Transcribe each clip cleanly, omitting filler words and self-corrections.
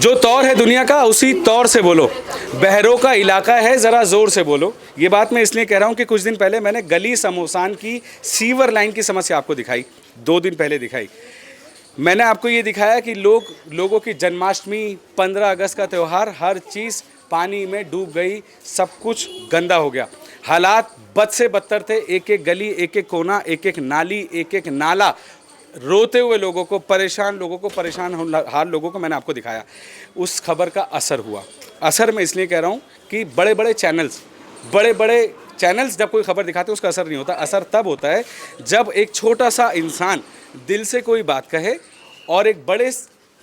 जो तौर है दुनिया का उसी तौर से बोलो, बहरों का इलाका है ज़रा ज़ोर से बोलो। ये बात मैं इसलिए कह रहा हूँ कि कुछ दिन पहले मैंने गली समोसान की सीवर लाइन की समस्या आपको दिखाई, 2 दिन पहले दिखाई। मैंने आपको ये दिखाया कि लोगों की जन्माष्टमी, 15 अगस्त का त्यौहार, हर चीज़ पानी में डूब गई, सब कुछ गंदा हो गया। हालात बद से बदतर थे, एक एक गली, एक एक कोना, एक एक नाली, एक एक नाला, रोते हुए लोगों को, परेशान हाल लोगों को मैंने आपको दिखाया। उस खबर का असर हुआ। असर मैं इसलिए कह रहा हूँ कि बड़े बड़े चैनल्स जब कोई खबर दिखाते हैं उसका असर नहीं होता। असर तब होता है जब एक छोटा सा इंसान दिल से कोई बात कहे और एक बड़े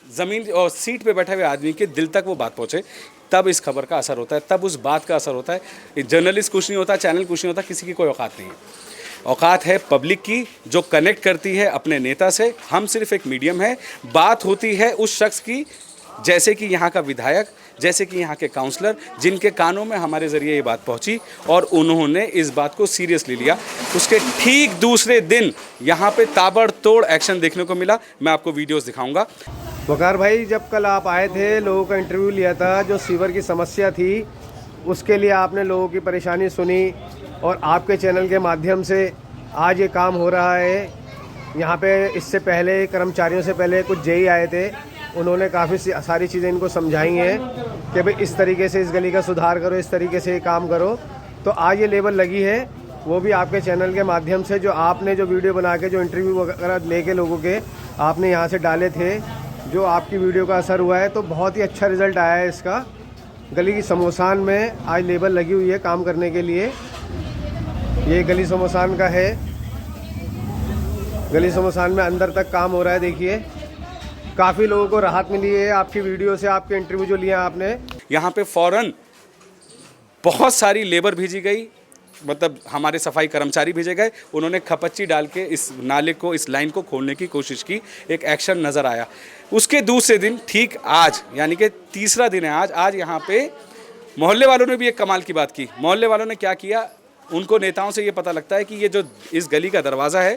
ज़मीन और सीट पे बैठे हुए आदमी के दिल तक वो बात पहुँचे, तब इस खबर का असर होता है, तब उस बात का असर होता है। जर्नलिस्ट कुछ नहीं होता, चैनल कुछ नहीं होता, किसी की कोई औकात नहीं है। औकात है पब्लिक की, जो कनेक्ट करती है अपने नेता से। हम सिर्फ एक मीडियम है। बात होती है उस शख्स की, जैसे कि यहाँ का विधायक, जैसे कि यहाँ के काउंसलर, जिनके कानों में हमारे ज़रिए ये बात पहुँची और उन्होंने इस बात को सीरियसली लिया। उसके ठीक दूसरे दिन यहाँ पे ताबड़तोड़ एक्शन देखने को मिला। मैं आपको वीडियोस दिखाऊंगा। वकार भाई, जब कल आप आए थे, लोगों का इंटरव्यू लिया था, जो सीवर की समस्या थी उसके लिए आपने लोगों की परेशानी सुनी और आपके चैनल के माध्यम से आज ये काम हो रहा है। यहाँ पे इससे पहले, कर्मचारियों से पहले कुछ जेई आए थे, उन्होंने काफ़ी सारी चीज़ें इनको समझाई हैं कि भाई इस तरीके से इस गली का सुधार करो, इस तरीके से ये काम करो। तो आज ये लेबर लगी है, वो भी आपके चैनल के माध्यम से, जो आपने जो वीडियो बना के, जो इंटरव्यू वगैरह लेके लोगों के आपने यहाँ से डाले थे, जो आपकी वीडियो का असर हुआ है, तो बहुत ही अच्छा रिज़ल्ट आया है इसका। गली की समोसान में आज लेबर लगी हुई है काम करने के लिए। ये गली समोसान का है, गली समोसान में अंदर तक काम हो रहा है। देखिए, काफ़ी लोगों को राहत मिली है आपकी वीडियो से, आपके इंटरव्यू जो लिया आपने। यहाँ पे फ़ौरन बहुत सारी लेबर भेजी गई, मतलब हमारे सफाई कर्मचारी भेजे गए। उन्होंने खपच्ची डाल के इस नाले को, इस लाइन को खोलने की कोशिश की। एक एक्शन नज़र आया। उसके दूसरे दिन, ठीक आज, यानी कि तीसरा दिन है आज यहाँ पे मोहल्ले वालों ने भी एक कमाल की बात की। मोहल्ले वालों ने क्या किया, उनको नेताओं से ये पता लगता है कि ये जो इस गली का दरवाज़ा है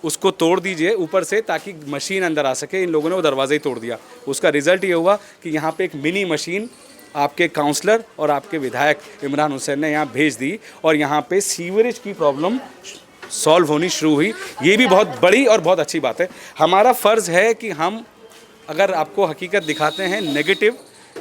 उसको तोड़ दीजिए ऊपर से, ताकि मशीन अंदर आ सके। इन लोगों ने वो दरवाज़ा ही तोड़ दिया। उसका रिज़ल्ट ये हुआ कि यहाँ पे एक मिनी मशीन आपके काउंसलर और आपके विधायक इमरान हुसैन ने यहाँ भेज दी और यहाँ पे सीवरेज की प्रॉब्लम सॉल्व होनी शुरू हुई। ये भी बहुत बड़ी और बहुत अच्छी बात है। हमारा फ़र्ज़ है कि हम अगर आपको हकीकत दिखाते हैं नेगेटिव,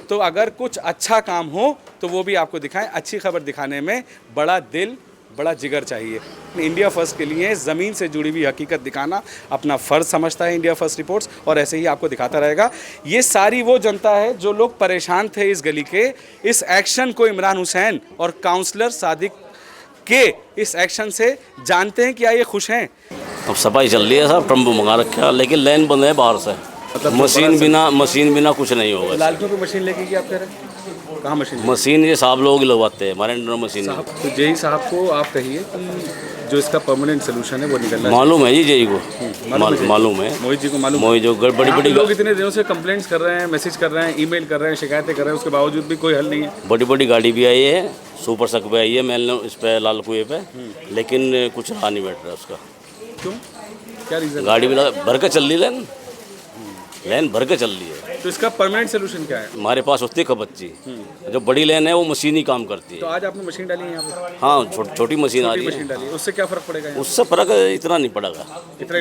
तो अगर कुछ अच्छा काम हो तो वो भी आपको दिखाएं। अच्छी खबर दिखाने में बड़ा दिल, बड़ा जिगर चाहिए। इंडिया फर्स्ट के लिए ज़मीन से जुड़ी हुई हकीकत दिखाना अपना फ़र्ज़ समझता है इंडिया फर्स्ट रिपोर्ट्स, और ऐसे ही आपको दिखाता रहेगा। ये सारी वो जनता है जो लोग परेशान थे इस गली के। इस एक्शन को इमरान हुसैन और काउंसलर सादिक के इस एक्शन से जानते हैं क्या ये खुश हैं? अब सफाई चल रही है, सब टम्बू मंगा रखा, लेकिन लाइन बंद है बाहर से। मतलब मशीन बिना कुछ नहीं होगा। लाल क्यों पे मशीन लेके आप कह रहे हैं? कहाँ मशीन ये साहब लोग लगवाते हैं, हमारे अंडर मशीन। तो जेई साहब को आप कहिए कि जो इसका परमानेंट सोल्यूशन है वो निकलना मालूम है जी जेई को, मालूम है मोहित जी को मालूम। मोहित जो बड़ी लोग इतने दिनों से कंप्लेंट्स कर रहे हैं, मैसेज कर रहे हैं, ईमेल कर रहे हैं, शिकायतें कर रहे हैं, उसके बावजूद भी कोई हल नहीं है। बड़ी गाड़ी भी आई है, सुपर सक पे आई है, मैंने इस पे लाल कुएं पे, लेकिन कुछ रहा नहीं बैठ रहा उसका। क्यों, क्या रीज़न? गाड़ी भी भर के चल रही, लाइन भर के चल रही है। तो इसका परमानेंट सोल्यूशन क्या है? हमारे पास होती है खपच्ची, जो बड़ी लाइन है वो मशीन ही काम करती है। तो आज आपने मशीन डाली है यहाँ पे? हाँ, छोटी मशीन आ रही है। मशीन डाली है, उससे क्या फ़र्क पड़ेगा? उससे फ़र्क इतना नहीं पड़ेगा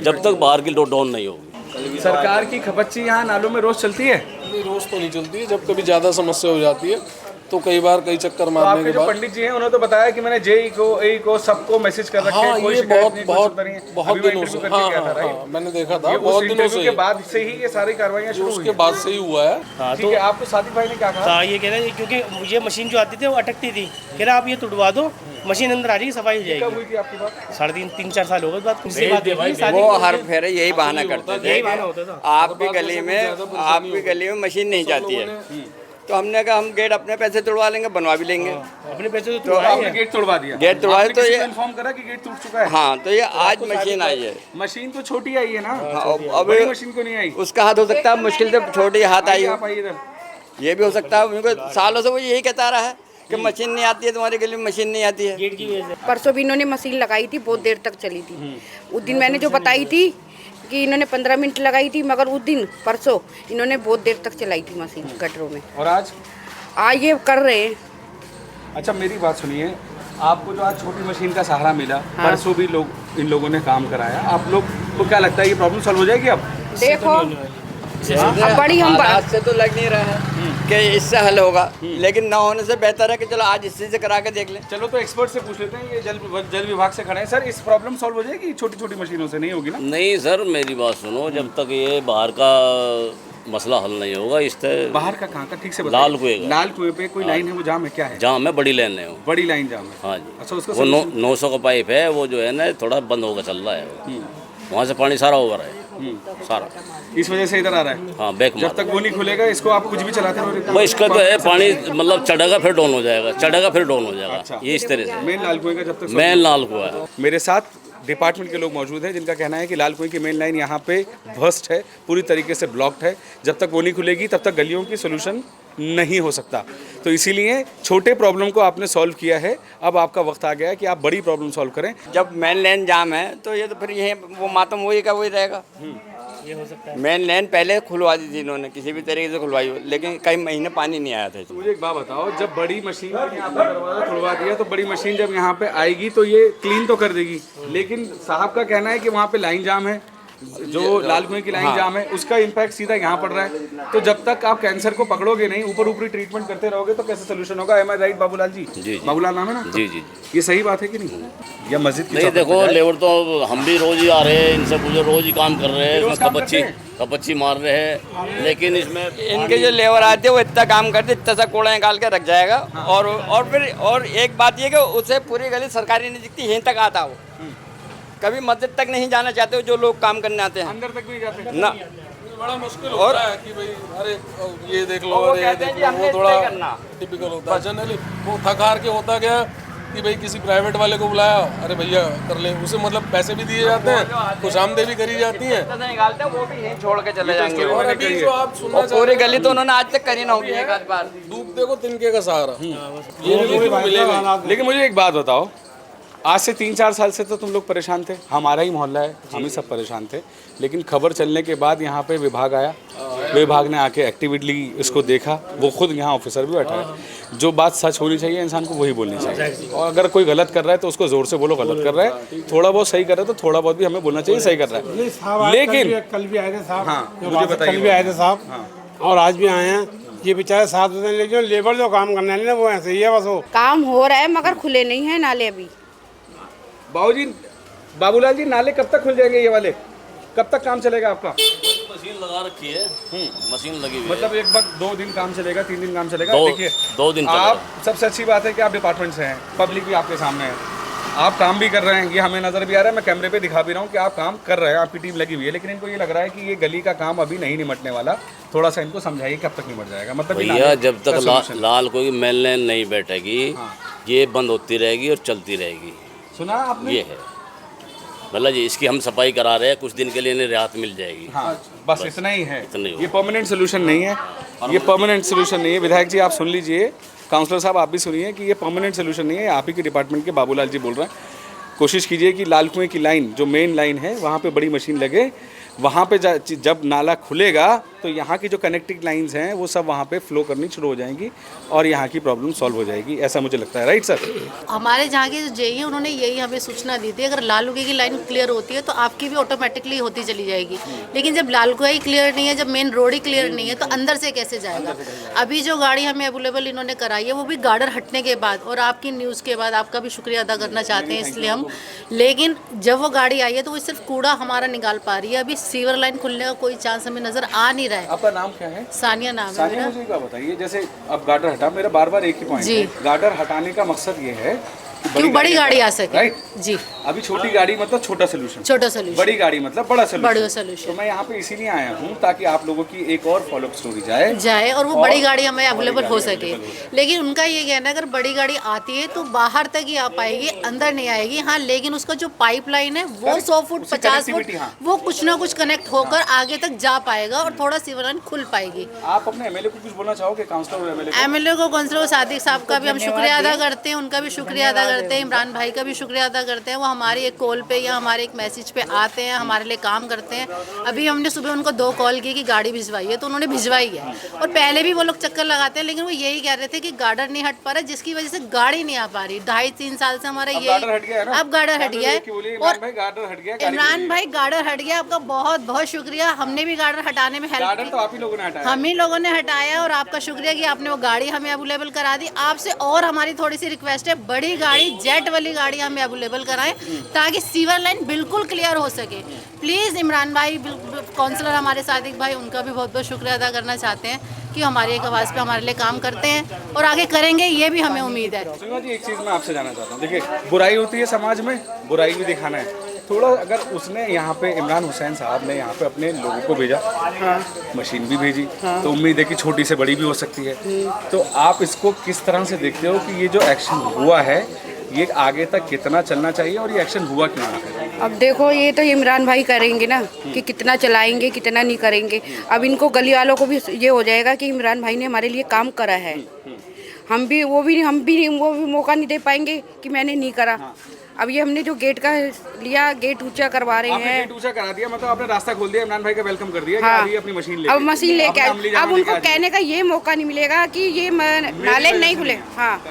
जब तक बाहर की डाउन नहीं होगी। सरकार की खपच्ची यहाँ नालों में रोज़ चलती है? नहीं, रोज़ तो नहीं चलती है। जब कभी ज़्यादा समस्या हो जाती है तो कई बार कई चक्कर मारने के बाद। पंडित जी हैं, उन्होंने तो बताया कि मैंने जेई को, एई को, सबको मैसेज कर रखा है, कोई शिकायत नहीं, बहुत दिनों से। हाँ, मैंने देखा था, बहुत दिनों से। के बाद से ही ये सारी कार्रवाइयाँ शुरू हुई हैं। उसके बाद से ही हुआ है। हाँ, ठीक है। आपको सादिक भाई ने क्या कहा? ये कह रहे हैं क्योंकि ये मशीन जो आती थी वो अटकती थी, कह रहा आप ये तुड़वा दो, मशीन अंदर आ जाएगी, सफाई हो जाएगी। कब हुई थी आपकी बात? 3.5-4 साल हो गए बात। वो हर फेरे यही बहाना करते थे। यही बहाना होता था। आपकी गली में मशीन नहीं जाती है, तो हमने कहा हम गेट अपने पैसे तोड़वा लेंगे, बनवा भी लेंगे। अपने पैसे तो आपने गेट तोड़वा दिया? गेट तोड़वा तो ये इन्फॉर्म करा कि गेट टूट चुका है? हाँ, तो ये आज मशीन आई है। मशीन तो छोटी आई है ना, अब बड़ी मशीन को नहीं आई। उसका हाथ हो सकता है, मुश्किल से छोटी हाथ आई हो, आप आइए इधर। ये भी हो सकता है। उनको सालों से वो यही कहता रहा है कि मशीन नहीं आती है, तुम्हारी गली में मशीन नहीं आती है। परसों भी इन्होंने मशीन लगाई थी, बहुत देर तक चली थी। उस दिन मैंने जो बताई थी कि इन्होंने 15 मिनट लगाई थी, मगर उस दिन परसों इन्होंने बहुत देर तक चलाई थी मशीन गटरों में। और आज ये कर रहे हैं। अच्छा मेरी बात सुनिए, आपको जो आज छोटी मशीन का सहारा मिला, हाँ। परसों भी इन लोगों ने काम कराया, आप लोग को क्या लगता है ये प्रॉब्लम सॉल्व हो जाएगी अब? देखो अब बड़ी हम आज से तो लग नहीं रहा है कि इससे हल होगा, लेकिन ना होने से बेहतर है कि चलो आज इसी से करा के देख लें। चलो तो एक्सपर्ट से पूछ लेते हैं, ये जल विभाग से खड़े हैं सर, इस प्रॉब्लम सॉल्व हो जाएगी छोटी छोटी मशीनों से? नहीं होगी ना? नहीं सर, मेरी बात सुनो, जब तक ये बाहर का मसला हल नहीं होगा, इस तरह बाहर का कहाँ का ठीक से बताइए। लाल कुएं का। लाल कुएं पे कोई लाइन है, वो जाम है, क्या है? जाम है, बड़ी लाइन है वो। बड़ी लाइन जाम है। हाँ जी। अच्छा उसका वो 900 का पाइप है, वो जो है ना थोड़ा बंद होकर चल रहा है वो। वहाँ से पानी सारा ओवर है, सारा इस वजह से इधर आ रहा है। हाँ, बैक जब तक वो नहीं खुलेगा इसको आप कुछ भी चलाते रहो। वो इसका तो है पानी मतलब चढ़ेगा फिर डाउन हो जाएगा, चढ़ेगा फिर डाउन हो जाएगा। अच्छा। ये इस तरह से मेन लाल कुएं का जब तक मेन लाल कुआं है। मेरे साथ डिपार्टमेंट के लोग मौजूद हैं जिनका कहना है कि लाल कुएं की मेन लाइन यहाँ पे बस्ट है, पूरी तरीके से ब्लॉक्ड है। जब तक वो नहीं खुलेगी तब तक गलियों की सोल्यूशन नहीं हो सकता। तो इसीलिए छोटे प्रॉब्लम को आपने सॉल्व किया है, अब आपका वक्त आ गया है कि आप बड़ी प्रॉब्लम सॉल्व करें। जब मेन लाइन जाम है तो ये तो फिर ये वो मातम वही का वही रहेगा। ये हो सकता है। मेन लाइन पहले खुलवा दी थी इन्होंने, किसी भी तरीके से खुलवाई हो, लेकिन कई महीने पानी नहीं आया था। तो मुझे एक बात बताओ, जब बड़ी मशीन आपने दरवाजा खुलवा दिया तो बड़ी मशीन जब यहाँ पे आएगी तो ये क्लीन तो कर देगी, लेकिन साहब का कहना है कि वहाँ पे लाइन जाम है, जो लाल कुएं की लाइन जाम है, उसका इम्पैक्ट सीधा यहाँ पड़ रहा है। तो जब तक आप कैंसर को पकड़ोगे नहीं, ऊपर ऊपरी ट्रीटमेंट करते रहोगे तो कैसे सोल्यूशन होगा? एम आई राइट बाबूलाल जी? जी। बाबूलाल नाम है ना? जी जी। ये सही बात है कि नहीं? या मस्जिद की नहीं चौखट देखो, पे जाए? लेबर तो हम भी रोज ही आ रहे हैं, इनसे पूछो रोज ही काम कर रहे हैं, रोज इसमें काम करते हैं? कपच्ची मार रहे हैं, लेकिन इसमें इनके जो लेबर आते हैं वो इतना काम करते, इतना सा कूड़ा निकाल के रख जाएगा। और एक बात ये कि उसे पूरी गली सरकारी नहीं दिखती, यहीं तक आता वो, कभी मस्जिद तक नहीं जाना चाहते हो जो लोग काम करने आते हैं। अंदर तक भी नहीं जाते ना बड़ा मुश्किल होता है कि भाई अरे ये देख लो, वो अरे ये कहते देख हैं कि लो, हमने वो थोड़ा इससे करना। टिपिकल होता है। जनरली वो थक हार के होता क्या कि भाई किसी प्राइवेट वाले को बुलाया, अरे भैया कर ले, उसे मतलब पैसे भी दिए जाते हैं, कुछ आमदनी भी करी जाती है, पैसा निकालते हैं, वो भी यहीं छोड़ के चले जाएंगे। और अभी जो आप सुनना चाह पूरी गली तो उन्होंने आज तक करी ना होगी एक आध बार। डूब देखो तिनके का सहारा, ये भी मिलेगा। लेकिन मुझे एक बात बताओ, आज से 3-4 साल से तो तुम लोग परेशान थे, हमारा ही मोहल्ला है, हम ही सब परेशान थे, लेकिन खबर चलने के बाद यहाँ पे विभाग आया, विभाग ने आके एक्टिवली इसको देखा, वो खुद यहाँ ऑफिसर भी बैठा है। जो बात सच होनी चाहिए इंसान को वही बोलनी चाहिए, और अगर कोई गलत कर रहा है तो उसको ज़ोर से बोलो गलत कर रहा है, थोड़ा बहुत सही कर रहा है तो थोड़ा बहुत भी हमें बोलना चाहिए सही कर रहा है। लेकिन कल भी आए थे साहब। हाँ, मुझे बताइए। कल भी आए थे साहब और आज भी आए हैं। ये बेचारे साथ होते हैं, लेकिन लेबर जो काम करने वाले वो ऐसे ही है, बस वो काम हो रहा है मगर खुले नहीं है नाले अभी। बाबूजी, बाबूलाल जी, नाले कब तक खुल जाएंगे ये वाले? कब तक काम चलेगा आपका? मशीन लगा रखी है, मशीन लगी हुई है। मतलब एक वक्त 2 दिन काम चलेगा, 3 दिन काम चलेगा? 2 दिन चलेगा। आप सबसे अच्छी बात है कि आप डिपार्टमेंट से हैं, पब्लिक भी आपके सामने है, आप काम भी कर रहे हैं, ये हमें नज़र भी आ रहा है, मैं कैमरे पे दिखा भी रहा हूँ कि आप काम कर रहे हैं, आपकी टीम लगी हुई है, लेकिन इनको ये लग रहा है कि ये गली का काम अभी नहीं निमटने वाला। थोड़ा सा इनको समझाइए कब तक निमट जाएगा? मतलब भैया जब तक लाल कोई मेन लाइन नहीं बैठेगी, ये बंद होती रहेगी और चलती रहेगी। सुना आपने? ये है मतलब जी, इसकी हम सफाई करा रहे हैं, कुछ दिन के लिए इन्हें राहत मिल जाएगी। हाँ, बस इतना ही है, इतना ही ये परमानेंट सोल्यूशन नहीं है, ये परमानेंट सोल्यूशन नहीं है। विधायक जी आप सुन लीजिए, काउंसलर साहब आप भी सुनिए कि ये परमानेंट सोल्यूशन नहीं है, आप ही के डिपार्टमेंट के बाबूलाल जी बोल रहे हैं। कोशिश कीजिए कि लाल कुएं की लाइन जो मेन लाइन है वहाँ पे बड़ी मशीन लगे, वहाँ पे जब नाला खुलेगा तो यहाँ की जो कनेक्टिंग लाइंस हैं वो सब वहाँ पे फ्लो करनी शुरू हो जाएंगी और यहाँ की प्रॉब्लम सॉल्व हो जाएगी, ऐसा मुझे लगता है। Right sir? हमारे जहाँ के जो जेई हैं उन्होंने यही हमें सूचना दी थी, अगर लाल कुएं की लाइन क्लियर होती है तो आपकी भी ऑटोमेटिकली होती चली जाएगी, लेकिन जब लाल कुएं ही क्लियर नहीं है, जब मेन रोड ही क्लियर नहीं है तो अंदर से कैसे जाएगा? अभी जो गाड़ी हमें अवेलेबल इन्होंने कराई है वो भी गार्डर हटने के बाद और आपकी न्यूज़ के बाद आपका भी शुक्रिया अदा करना चाहते हैं इसलिए हम, लेकिन जब वो गाड़ी आई है तो वो सिर्फ कूड़ा हमारा निकाल पा रही है, अभी सीवर लाइन खुलने का कोई चांस हमें नजर आ नहीं रहा है। आपका नाम क्या है? सानिया नाम है सानिया, मेरा। मुझे क्या बताइए, जैसे अब गार्डर हटा, मेरा बार एक ही पॉइंट है, गार्डर हटाने का मकसद ये है कि बड़ी गाड़ी आ सके। राइट जी। अभी छोटी गाड़ी मतलब छोटा सोल्यूशन, छोटा सोल्यूशन, बड़ी गाड़ी मतलब बड़ा सोल्यूशन। तो मैं यहाँ पे इसीलिए आया हूँ ताकि आप लोगों की एक और फॉलोअप स्टोरी जाए और वो बड़ी गाड़ी हमें अवेलेबल हो सके। लेकिन उनका ये कहना है अगर बड़ी गाड़ी आती है तो बाहर तक ही आ पाएगी, अंदर नहीं आएगी। हाँ, लेकिन उसका जो पाइपलाइन है वो 100 फुट 50 फुट वो कुछ ना कुछ कनेक्ट होकर आगे तक जा पाएगा और थोड़ा सीवर लाइन खुल पाएगी। आप अपने एमएलए को कुछ बोलना चाहोगे? काउंसलर और एमएलए को, काउंसलर सादिक साहब का भी हम शुक्रिया अदा करते हैं, उनका भी शुक्रिया अदा करते हैं, इमरान भाई का भी शुक्रिया अदा करते हैं। वो हमारी एक कॉल पे या हमारे एक मैसेज पे आते हैं, हमारे लिए काम करते हैं। अभी हमने सुबह उनको 2 कॉल की कि गाड़ी भिजवाइए, तो उन्होंने भिजवाई है। और पहले भी वो लोग चक्कर लगाते हैं, लेकिन वो यही कह रहे थे कि गार्डर नहीं हट पा रहा, जिसकी वजह से गाड़ी नहीं आ पा रही। 2.5-3 साल से हमारा यही, अब गार्डर हट गया है। और इमरान भाई गार्डर हट गया, आपका बहुत बहुत शुक्रिया। हमने भी गार्डर हटाने में हेल्प की, तो आप ही लोगों ने हटाया, हम ही लोगों ने हटाया। और आपका शुक्रिया कि आपने वो गाड़ी हमें अवेलेबल करा दी। आपसे और हमारी थोड़ी सी रिक्वेस्ट है, बड़ी गाड़ी, जेट वाली गाड़ी हमें अवेलेबल कराएं, ताकि सीवर लाइन बिल्कुल क्लियर हो सके। प्लीज़ इमरान भाई, काउंसलर हमारे सादिक भाई, उनका भी बहुत बहुत शुक्रिया अदा करना चाहते हैं कि हमारी एक आवाज़ पे हमारे लिए काम करते हैं और आगे करेंगे, ये भी हमें उम्मीद है। सुनिए जी, एक चीज़ मैं आपसे जानना चाहता हूँ। देखिए, बुराई होती है समाज में, बुराई भी दिखाना है थोड़ा। अगर उसने यहाँ पे, इमरान हुसैन साहब ने यहाँ पे अपने लोगों को भेजा, मशीन भी भेजी, तो उम्मीद है कि छोटी से बड़ी भी हो सकती है। तो आप इसको किस तरह से देखते हो कि ये जो एक्शन हुआ है, ये आगे तक कितना चलना चाहिए और ये एक्शन हुआ क्यों नहीं? अब देखो, ये तो इमरान भाई करेंगे ना कि कितना चलाएंगे कितना नहीं करेंगे। अब इनको गली वालों को भी ये हो जाएगा कि इमरान भाई ने हमारे लिए काम करा है, हम भी वो मौका नहीं दे पाएंगे कि मैंने नहीं करा। अब ये हमने जो गेट का लिया, गेट ऊंचा करवा रहे हैं। गेट ऊंचा करा दिया, मतलब आपने रास्ता खोल दिया, इमरान भाई का वेलकम कर दिया। हाँ, कि अपनी मशीन लेके, अब मशीन लेके अब उनको कहने का ये मौका नहीं मिलेगा कि ये नाले नहीं खुले। हाँ,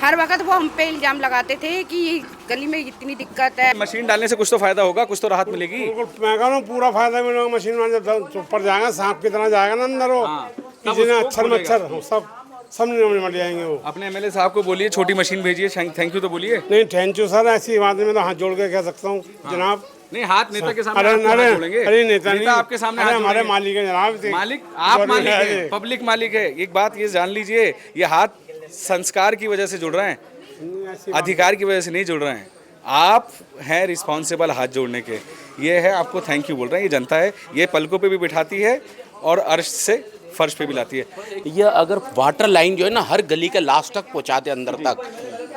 हर वक्त वो हम पे इल्जाम लगाते थे कि ये गली में इतनी दिक्कत है। मशीन डालने से कुछ तो फायदा होगा, कुछ तो राहत मिलेगी। मैं कह रहा हूँ पूरा फायदा मिलेगा। मशीन में जब ऊपर जाएगा, सांप की तरह जाएगा ना अंदर, वो जिन्हें अक्षर मच्छर सब मर जाएंगे। वो अपने एमएलए साहब को बोलिए छोटी मशीन भेजिए, थैंक यू तो बोलिए। नहीं, थैंक यू सर, ऐसी बात में तो हाथ जोड़ के कह सकता हूँ जनाब। नहीं, हाथ नेता के सामने अरे नेता नहीं, आपके सामने हमारे मालिक है जनाब। मालिक आप मालिक है, पब्लिक मालिक है। एक बात ये जान लीजिए, ये हाथ संस्कार की वजह से जुड़ रहे हैं, अधिकार की वजह से नहीं जुड़ रहे हैं। आप हैं रिस्पॉन्सिबल हाथ जोड़ने के। ये है, आपको थैंक यू बोल रहे हैं। ये जनता है, ये पलकों पे भी बिठाती है और अर्श से फर्श पे भी लाती है। ये अगर वाटर लाइन जो है ना हर गली के लास्ट तक पहुंचाते अंदर तक,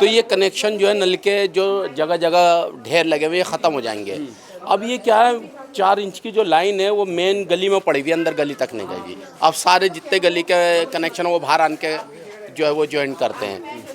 तो ये कनेक्शन जो है नल के जो जगह जगह ढेर लगे हुए ख़त्म हो जाएंगे। अब ये क्या है, 4 इंच की जो लाइन है वो मेन गली में पड़ी हुई है, अंदर गली तक नहीं जाएगी। अब सारे जितने गली के कनेक्शन वो बाहर आन के जो है वो ज्वाइन करते हैं।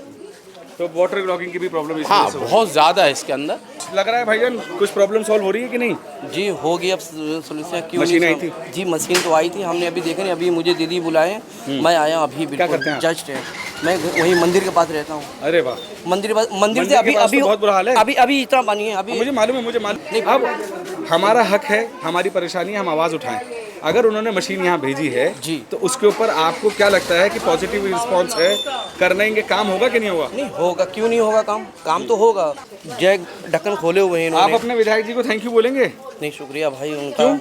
तो वाटर ब्लॉकिंग की भी प्रॉब्लम हाँ, बहुत ज़्यादा है इसके अंदर। लग रहा है भाईजान कुछ प्रॉब्लम सॉल्व हो रही है कि नहीं? जी होगी, अब सोल्यूशन क्यों मशीन आई थी? जी मशीन तो आई थी, हमने अभी देखा नहीं, अभी मुझे दीदी बुलाए, मैं आया अभी। क्या करते हैं? जस्ट है, मैं वहीं मंदिर के पास रहता हूँ। अरे वाह, मंदिर से अभी बहुत बुरा हाल है। अभी इतना पानी है अभी। मुझे मालूम। अब हमारा हक है, हमारी परेशानी, हम आवाज़ उठाएं। अगर उन्होंने मशीन यहाँ भेजी है जी, तो उसके ऊपर आपको क्या लगता है कि पॉजिटिव रिस्पांस है, करनेंगे, काम होगा कि नहीं होगा? नहीं होगा, क्यों नहीं होगा, काम तो होगा। जय ढक्कन खोले हुए हैं इन्होंने। आप अपने विधायक जी को थैंक यू बोलेंगे? नहीं, शुक्रिया भाई उनका,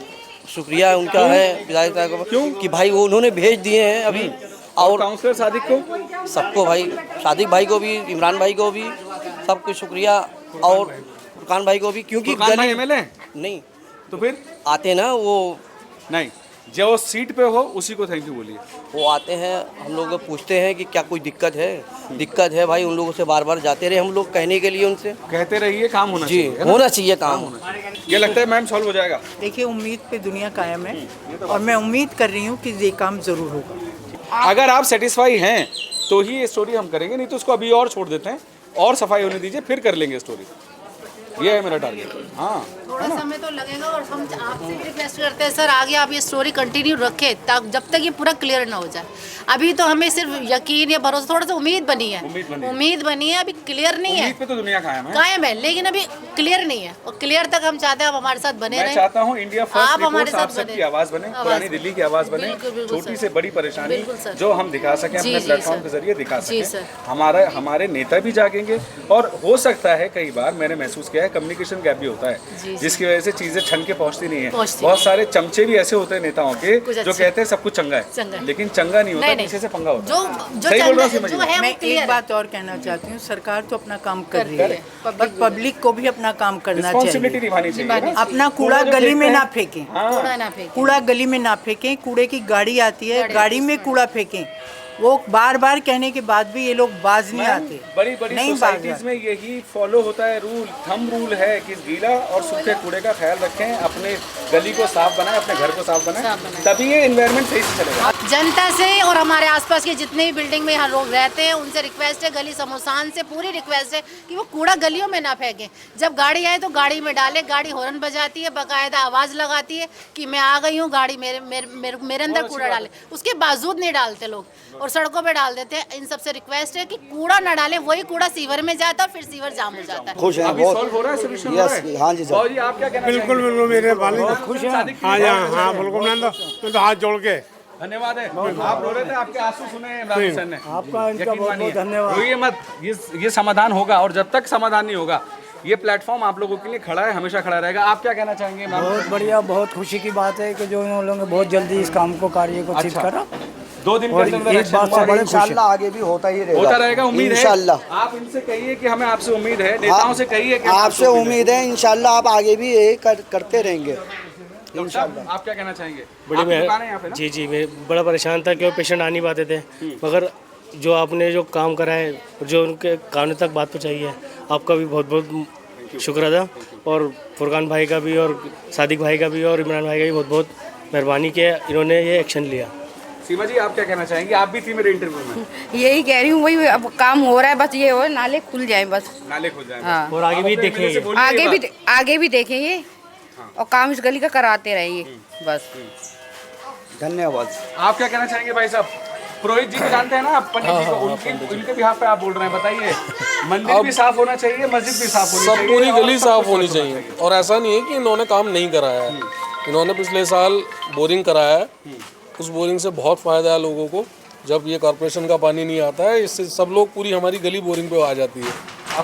शुक्रिया उनका है विधायक साहब को। क्यों कि भाई वो उन्होंने भेज दिए हैं अभी। और काउंसलर सादिक को, सबको भाई, सादिक भाई को भी, इमरान भाई को भी, सबको शुक्रिया। और फुरकान भाई को भी, क्योंकि एमएलए नहीं तो फिर आते ना वो, नहीं जो सीट पे हो उसी को थैंक यू बोलिए। वो आते हैं, हम लोग पूछते हैं कि क्या कोई दिक्कत है भाई, उन लोगों से बार बार जाते रहे हम लोग कहने के लिए, उनसे कहते रहिए, काम होना जी चाहिए। होना चाहिए काम। ये लगता है मैम सॉल्व हो जाएगा? देखिए, उम्मीद पे दुनिया कायम है और मैं उम्मीद कर रही हूँ कि ये काम ज़रूर होगा। अगर आप सेटिस्फाई हैं तो ही ये स्टोरी हम करेंगे, नहीं तो उसको अभी और छोड़ देते हैं और सफाई होने दीजिए, फिर कर लेंगे स्टोरी। ये है मेरा टारगेट। हाँ, थोड़ा समय तो लगेगा और हम आपसे भी रिक्वेस्ट करते हैं सर, आगे आप ये स्टोरी कंटिन्यू रखें जब तक ये पूरा क्लियर ना हो जाए। अभी तो हमें सिर्फ यकीन या भरोसा, थोड़ा सा उम्मीद बनी है, अभी क्लियर नहीं है। उम्मीद पे तो दुनिया कायम है, लेकिन अभी क्लियर नहीं है। और क्लियर तक हम चाहते हैं आप हमारे साथ बने रहें। मैं चाहता हूँ इंडिया फर्स्ट आप हमारे साथ सबकी आवाज़ बने, पुरानी दिल्ली की आवाज़ बने, छोटी से बड़ी परेशानी जो हम दिखा सकें, अपने प्लेटफॉर्म के जरिए दिखा सकें। हमारे नेता भी जागेंगे और हो सकता है कई बार मैंने महसूस किया है कम्युनिकेशन गैप भी होता है, जिसकी वजह से चीजें छन के पहुंचती नहीं है। बहुत सारे चमचे भी ऐसे होते हैं नेताओं के जो कहते हैं सब कुछ चंगा है, लेकिन चंगा नहीं होता, पीछे से पंगा होता है। सही बोल रहा हूं? मैं एक बात और कहना चाहती हूँ, सरकार तो अपना काम कर रही है, पर पब्लिक को भी अपना काम करना चाहिए। अपना कूड़ा गली में ना फेंकें, कूड़ा गली में ना फेंकें, कूड़े की गाड़ी आती है, गाड़ी में कूड़ा फेंकें। वो बार बार कहने के बाद भी ये लोग बाज नहीं आते। बड़ी बड़ी नहीं सोसाइटीज में यही फॉलो होता है रूल, थंब रूल है कि गीला और सूखे कूड़े का ख्याल रखें, अपने गली को साफ बनाएं, अपने घर को साफ बनाएं, तभी ये एनवायरनमेंट सही से चलेगा। जनता से और हमारे आसपास के जितने भी बिल्डिंग में यहाँ लोग रहते हैं उनसे रिक्वेस्ट है, गली समोसान से पूरी रिक्वेस्ट है कि वो कूड़ा गलियों में ना फेंकें। जब गाड़ी आए तो गाड़ी में डालें। गाड़ी हॉर्न बजाती है, बाकायदा आवाज़ लगाती है कि मैं आ गई हूँ, गाड़ी मेरे अंदर कूड़ा डाले, उसके बावजूद नहीं डालते लोग और सड़कों पे डाल देते हैं। इन सबसे रिक्वेस्ट है कि कूड़ा ना डालें, वही कूड़ा सीवर में जाता है और फिर सीवर जाम हो जाता है। खुश हैं अभी सॉल्व हो रहा है, सॉल्यूशन हो रहा है। हाँ जी बाबू जी, आप क्या कहना बिल्कुल बिल्कुल मेरे वालिद खुश हैं। हाँ जी हाँ बिल्कुल, मैं तो हाथ जोड़ के धन्यवाद है। आप रो रहे थे, आपके आंसू सुने इमरान हुसैन ने। आपका इनका यकीन बहुत मानिए, बहुत धन्यवाद। रोइए मत, ये समाधान होगा और जब तक समाधान नहीं होगा ये प्लेटफॉर्म आप लोगों के लिए खड़ा है, हमेशा खड़ा रहेगा। आप क्या कहना चाहेंगे? बहुत बढ़िया, बहुत खुशी की बात है कि जो उन लोगों ने बहुत जल्दी इस काम को कार्य को ठीक करा। 2 दिन और के अंदर एक बात से बड़े इंशाल्लाह आगे भी होता ही रहेगा, होता रहेगा, उम्मीद है। इंशाल्लाह आप इनसे कहिए कि हमें आपसे उम्मीद है, नेताओं से कहिए कि आपसे उम्मीद है, इंशाल्लाह आप आगे भी यही करते रहेंगे इंशाल्लाह। आप क्या कहना चाहेंगे? बड़ी आपकी दुकान है यहाँ पे ना? जी जी, मैं बड़ा परेशान था क्यों पेशेंट आ नहीं पाते थे, मगर जो आपने जो काम करा है, जो उनके कानों तक बात पहुँचाई है, आपका भी बहुत बहुत शुक्र अदा, और फुरकान भाई का भी और सादिक भाई का भी और इमरान भाई का भी बहुत बहुत मेहरबानी किया, इन्होंने ये एक्शन लिया। सीमा जी, आप क्या कहना चाहेंगे? आप भी थी मेरे इंटरव्यू में। यही कह रही हूँ, वही अब काम हो रहा है, बस ये हो नाले खुल जाए बस। नाले खुल जाए हाँ। और आगे भी देखेंगे, आगे भी देखेंगे और काम इस गली का कराते रहिए बस। धन्यवाद। आप क्या कहना चाहेंगे भाई साहब? पुरोहित जी को जानते हैं ना आप, पंडित जी को, उनके बिहाफ पे आप बोल रहे हैं, बताइए। मंदिर भी साफ होना चाहिए, मस्जिद भी साफ होनी चाहिए, सब पूरी गली साफ होनी चाहिए। और ऐसा नहीं है कि इन्होंने काम नहीं कराया है, इन्होंने पिछले साल बोरिंग कराया है, उस बोरिंग से बहुत फ़ायदा है लोगों को। जब ये कॉर्पोरेशन का पानी नहीं आता है, इससे सब लोग, पूरी हमारी गली बोरिंग पे आ जाती है।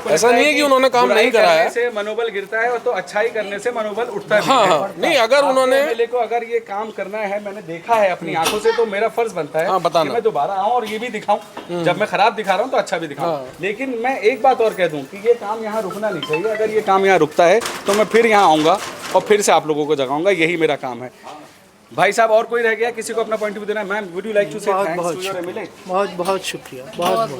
ऐसा नहीं है कि उन्होंने काम नहीं कराया है, से मनोबल गिरता है और तो अच्छाई करने से मनोबल उठता है। हाँ हाँ, नहीं, अगर उन्होंने एमएलए को अगर ये काम करना है, मैंने देखा है अपनी आंखों से, तो मेरा फर्ज बनता है बताना। कि मैं दोबारा आऊं और ये भी दिखाऊं। जब मैं खराब दिखा रहा हूं तो अच्छा भी दिखाऊं। लेकिन मैं एक बात और कह दूं कि ये काम यहाँ रुकना नहीं चाहिए। अगर ये काम यहाँ रुकता है तो मैं फिर यहाँ आऊँगा और फिर से आप लोगों को जगाऊंगा, यही मेरा काम है। भाई साहब, और कोई रह गया? किसी को अपना पॉइंट ऑफ व्यू देना है? Ma'am, would you like to say thanks to your MLA? बहुत बहुत शुक्रिया, बहुत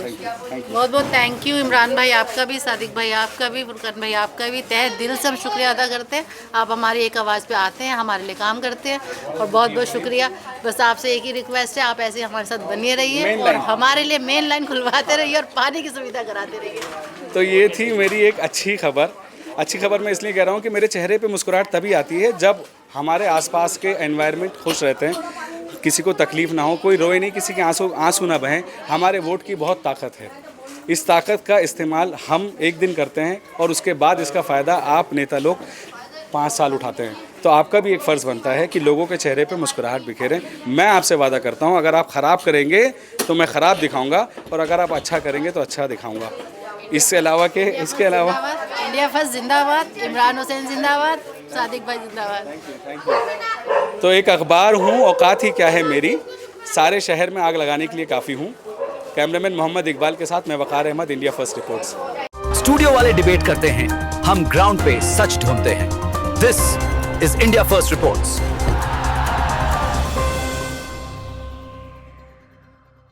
बहुत थैंक यू इमरान भाई आपका भी, सादिक भाई आपका भी, फुरकान भाई आपका भी। तहे दिल से हम शुक्रिया अदा करते हैं। आप हमारी एक आवाज़ पे आते हैं, हमारे लिए काम करते हैं, और बहुत बहुत शुक्रिया। बस आपसे एक ही रिक्वेस्ट है, आप ऐसे हमारे साथ बने रहिए और हमारे लिए मेन लाइन खुलवाते रहिए और पानी की सुविधा कराते रहिए। तो ये थी मेरी एक अच्छी खबर। अच्छी खबर मैं इसलिए कह रहा हूँ कि मेरे चेहरे पे मुस्कुराहट तभी आती है जब हमारे आसपास के एनवायरनमेंट खुश रहते हैं, किसी को तकलीफ़ ना हो, कोई रोए नहीं, किसी के आंसू ना बहें। हमारे वोट की बहुत ताकत है। इस ताकत का इस्तेमाल हम एक दिन करते हैं और उसके बाद इसका फ़ायदा आप नेता लोग 5 साल उठाते हैं। तो आपका भी एक फ़र्ज़ बनता है कि लोगों के चेहरे पे मुस्कुराहट बिखेरें। मैं आपसे वादा करता हूँ, अगर आप ख़राब करेंगे तो मैं ख़राब दिखाऊँगा, और अगर आप अच्छा करेंगे तो अच्छा दिखाऊँगा। इसके अलावा इंडिया फर्स्ट जिंदाबाद, इमरान हुसैन जिंदाबाद, सादिक भाई जिंदाबाद। तो एक अखबार हूँ, औकात ही क्या है मेरी, सारे शहर में आग लगाने के लिए काफ़ी हूँ। कैमरामैन मोहम्मद इकबाल के साथ मैं Waqar Ahmad, India first reports. Studio वाले डिबेट करते हैं, हम ग्राउंड पे सच ढूंढते हैं। This is India first reports.